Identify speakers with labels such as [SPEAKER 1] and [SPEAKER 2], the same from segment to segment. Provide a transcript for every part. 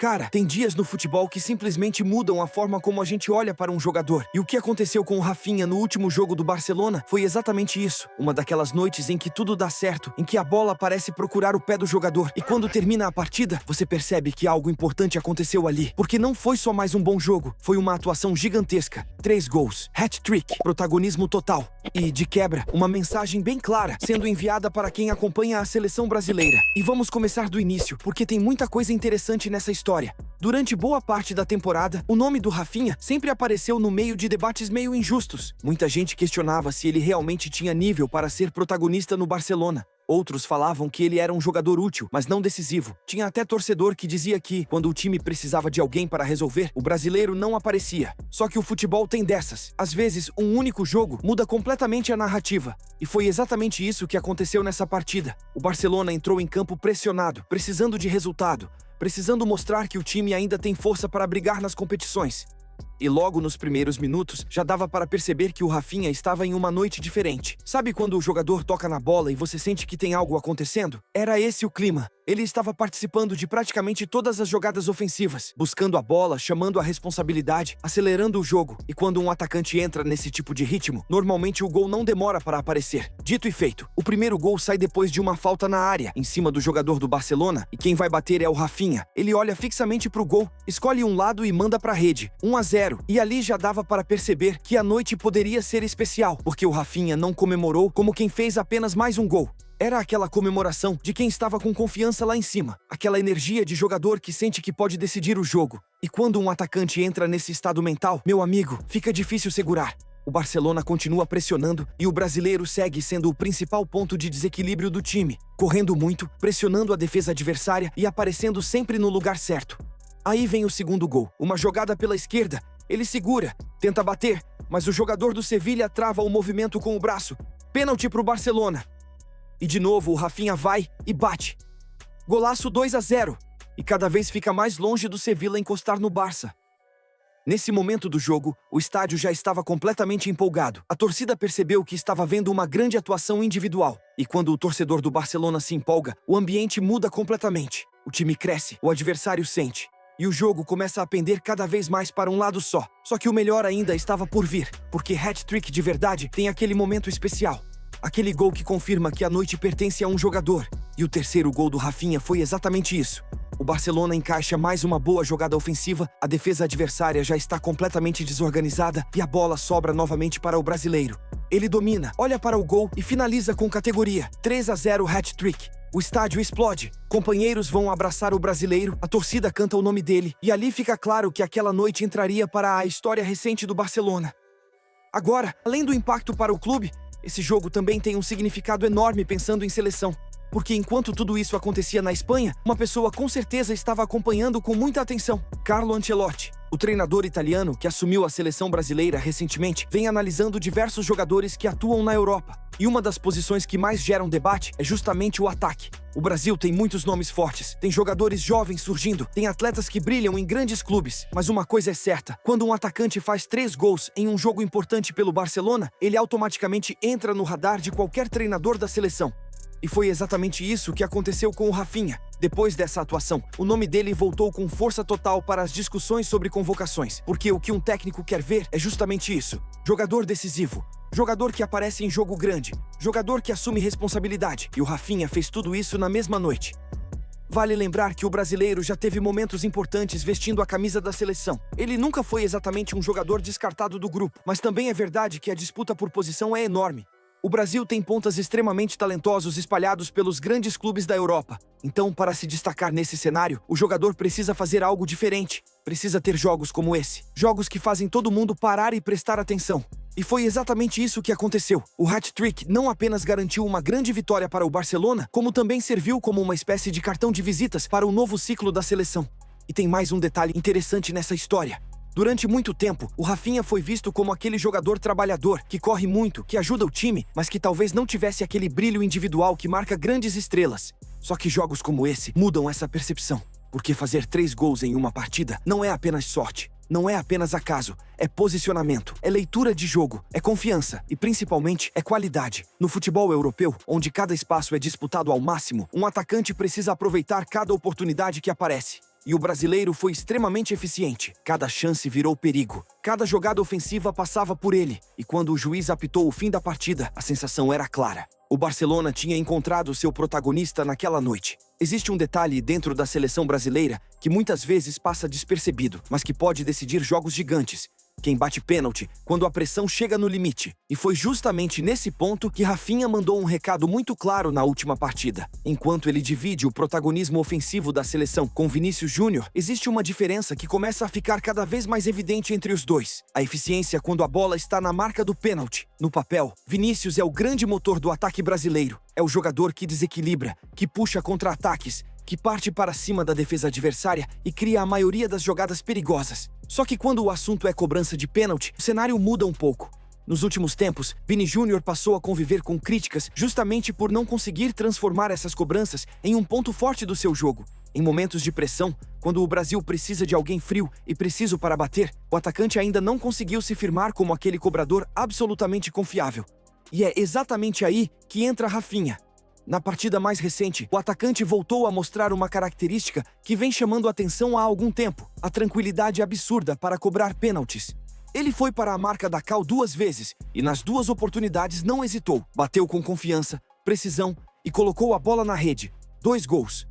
[SPEAKER 1] Cara, tem dias no futebol que simplesmente mudam a forma como a gente olha para um jogador. E o que aconteceu com o Rafinha no último jogo do Barcelona foi exatamente isso. Uma daquelas noites em que tudo dá certo, em que a bola parece procurar o pé do jogador. E quando termina a partida, você percebe que algo importante aconteceu ali. Porque não foi só mais um bom jogo, foi uma atuação gigantesca. 3 gols, hat-trick, protagonismo total. E, de quebra, uma mensagem bem clara sendo enviada para quem acompanha a seleção brasileira. E vamos começar do início, porque tem muita coisa interessante nessa história. Durante boa parte da temporada, o nome do Rafinha sempre apareceu no meio de debates meio injustos. Muita gente questionava se ele realmente tinha nível para ser protagonista no Barcelona. Outros falavam que ele era um jogador útil, mas não decisivo. Tinha até torcedor que dizia que, quando o time precisava de alguém para resolver, o brasileiro não aparecia. Só que o futebol tem dessas. Às vezes, um único jogo muda completamente a narrativa. E foi exatamente isso que aconteceu nessa partida. O Barcelona entrou em campo pressionado, precisando de resultado, precisando mostrar que o time ainda tem força para brigar nas competições. E logo nos primeiros minutos, já dava para perceber que o Rafinha estava em uma noite diferente. Sabe quando o jogador toca na bola e você sente que tem algo acontecendo? Era esse o clima. Ele estava participando de praticamente todas as jogadas ofensivas, buscando a bola, chamando a responsabilidade, acelerando o jogo. E quando um atacante entra nesse tipo de ritmo, normalmente o gol não demora para aparecer. Dito e feito, o primeiro gol sai depois de uma falta na área, em cima do jogador do Barcelona, e quem vai bater é o Rafinha. Ele olha fixamente para o gol, escolhe um lado e manda para a rede. 1-0. E ali já dava para perceber que a noite poderia ser especial, porque o Rafinha não comemorou como quem fez apenas mais um gol. Era aquela comemoração de quem estava com confiança lá em cima. Aquela energia de jogador que sente que pode decidir o jogo. E quando um atacante entra nesse estado mental, meu amigo, fica difícil segurar. O Barcelona continua pressionando e o brasileiro segue sendo o principal ponto de desequilíbrio do time. Correndo muito, pressionando a defesa adversária e aparecendo sempre no lugar certo. Aí vem o segundo gol. Uma jogada pela esquerda. Ele segura, tenta bater, mas o jogador do Sevilha trava o movimento com o braço. Pênalti para o Barcelona. E de novo o Rafinha vai e bate. Golaço 2-0. E cada vez fica mais longe do Sevilha encostar no Barça. Nesse momento do jogo, o estádio já estava completamente empolgado. A torcida percebeu que estava vendo uma grande atuação individual. E quando o torcedor do Barcelona se empolga, o ambiente muda completamente. O time cresce, o adversário sente. E o jogo começa a pender cada vez mais para um lado só. Só que o melhor ainda estava por vir, porque hat-trick de verdade tem aquele momento especial. Aquele gol que confirma que a noite pertence a um jogador. E o terceiro gol do Rafinha foi exatamente isso. O Barcelona encaixa mais uma boa jogada ofensiva, a defesa adversária já está completamente desorganizada e a bola sobra novamente para o brasileiro. Ele domina, olha para o gol e finaliza com categoria. 3-0 hat-trick. O estádio explode. Companheiros vão abraçar o brasileiro, a torcida canta o nome dele, e ali fica claro que aquela noite entraria para a história recente do Barcelona. Agora, além do impacto para o clube, esse jogo também tem um significado enorme pensando em seleção. Porque enquanto tudo isso acontecia na Espanha, uma pessoa com certeza estava acompanhando com muita atenção. Carlo Ancelotti, o treinador italiano que assumiu a seleção brasileira recentemente, vem analisando diversos jogadores que atuam na Europa. E uma das posições que mais geram debate é justamente o ataque. O Brasil tem muitos nomes fortes, tem jogadores jovens surgindo, tem atletas que brilham em grandes clubes. Mas uma coisa é certa, quando um atacante faz 3 gols em um jogo importante pelo Barcelona, ele automaticamente entra no radar de qualquer treinador da seleção. E foi exatamente isso que aconteceu com o Rafinha. Depois dessa atuação, o nome dele voltou com força total para as discussões sobre convocações, porque o que um técnico quer ver é justamente isso. Jogador decisivo, jogador que aparece em jogo grande, jogador que assume responsabilidade. E o Rafinha fez tudo isso na mesma noite. Vale lembrar que o brasileiro já teve momentos importantes vestindo a camisa da seleção. Ele nunca foi exatamente um jogador descartado do grupo, mas também é verdade que a disputa por posição é enorme. O Brasil tem pontas extremamente talentosos espalhados pelos grandes clubes da Europa. Então, para se destacar nesse cenário, o jogador precisa fazer algo diferente. Precisa ter jogos como esse. Jogos que fazem todo mundo parar e prestar atenção. E foi exatamente isso que aconteceu. O hat-trick não apenas garantiu uma grande vitória para o Barcelona, como também serviu como uma espécie de cartão de visitas para o novo ciclo da seleção. E tem mais um detalhe interessante nessa história. Durante muito tempo, o Rafinha foi visto como aquele jogador trabalhador, que corre muito, que ajuda o time, mas que talvez não tivesse aquele brilho individual que marca grandes estrelas. Só que jogos como esse mudam essa percepção. Porque fazer 3 gols em uma partida não é apenas sorte, não é apenas acaso, é posicionamento, é leitura de jogo, é confiança e, principalmente, é qualidade. No futebol europeu, onde cada espaço é disputado ao máximo, um atacante precisa aproveitar cada oportunidade que aparece. E o brasileiro foi extremamente eficiente. Cada chance virou perigo. Cada jogada ofensiva passava por ele. E quando o juiz apitou o fim da partida, a sensação era clara. O Barcelona tinha encontrado seu protagonista naquela noite. Existe um detalhe dentro da seleção brasileira que muitas vezes passa despercebido, mas que pode decidir jogos gigantes. Quem bate pênalti quando a pressão chega no limite. E foi justamente nesse ponto que Rafinha mandou um recado muito claro na última partida. Enquanto ele divide o protagonismo ofensivo da seleção com Vinícius Júnior, existe uma diferença que começa a ficar cada vez mais evidente entre os dois. A eficiência quando a bola está na marca do pênalti. No papel, Vinícius é o grande motor do ataque brasileiro. É o jogador que desequilibra, que puxa contra-ataques, que parte para cima da defesa adversária e cria a maioria das jogadas perigosas. Só que quando o assunto é cobrança de pênalti, o cenário muda um pouco. Nos últimos tempos, Vini Júnior passou a conviver com críticas justamente por não conseguir transformar essas cobranças em um ponto forte do seu jogo. Em momentos de pressão, quando o Brasil precisa de alguém frio e preciso para bater, o atacante ainda não conseguiu se firmar como aquele cobrador absolutamente confiável. E é exatamente aí que entra Rafinha. Na partida mais recente, o atacante voltou a mostrar uma característica que vem chamando a atenção há algum tempo: a tranquilidade absurda para cobrar pênaltis. Ele foi para a marca da cal 2 vezes e nas 2 oportunidades não hesitou. Bateu com confiança, precisão e colocou a bola na rede. 2 gols.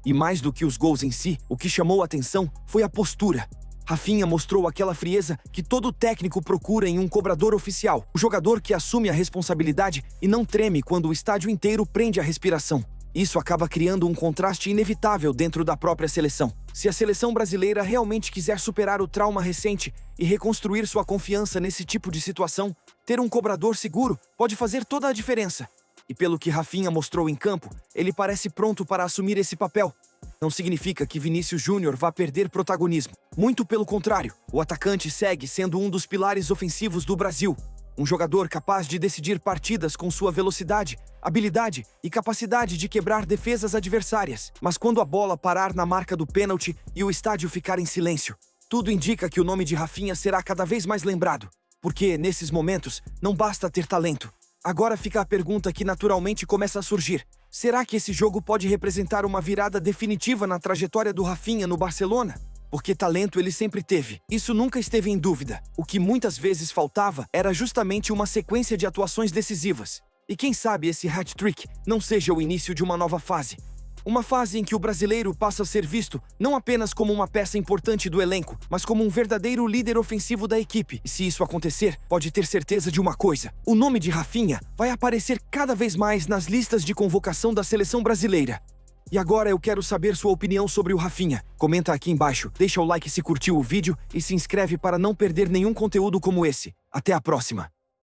[SPEAKER 1] E mais do que os gols em si, o que chamou a atenção foi a postura. Rafinha mostrou aquela frieza que todo técnico procura em um cobrador oficial. O jogador que assume a responsabilidade e não treme quando o estádio inteiro prende a respiração. Isso acaba criando um contraste inevitável dentro da própria seleção. Se a seleção brasileira realmente quiser superar o trauma recente e reconstruir sua confiança nesse tipo de situação, ter um cobrador seguro pode fazer toda a diferença. E pelo que Rafinha mostrou em campo, ele parece pronto para assumir esse papel. Não significa que Vinícius Júnior vá perder protagonismo. Muito pelo contrário, o atacante segue sendo um dos pilares ofensivos do Brasil. Um jogador capaz de decidir partidas com sua velocidade, habilidade e capacidade de quebrar defesas adversárias. Mas quando a bola parar na marca do pênalti e o estádio ficar em silêncio, tudo indica que o nome de Rafinha será cada vez mais lembrado. Porque, nesses momentos, não basta ter talento. Agora fica a pergunta que naturalmente começa a surgir. Será que esse jogo pode representar uma virada definitiva na trajetória do Rafinha no Barcelona? Porque talento ele sempre teve. Isso nunca esteve em dúvida. O que muitas vezes faltava era justamente uma sequência de atuações decisivas. E quem sabe esse hat-trick não seja o início de uma nova fase. Uma fase em que o brasileiro passa a ser visto não apenas como uma peça importante do elenco, mas como um verdadeiro líder ofensivo da equipe. E se isso acontecer, pode ter certeza de uma coisa: o nome de Rafinha vai aparecer cada vez mais nas listas de convocação da seleção brasileira. E agora eu quero saber sua opinião sobre o Rafinha. Comenta aqui embaixo, deixa o like se curtiu o vídeo e se inscreve para não perder nenhum conteúdo como esse. Até a próxima!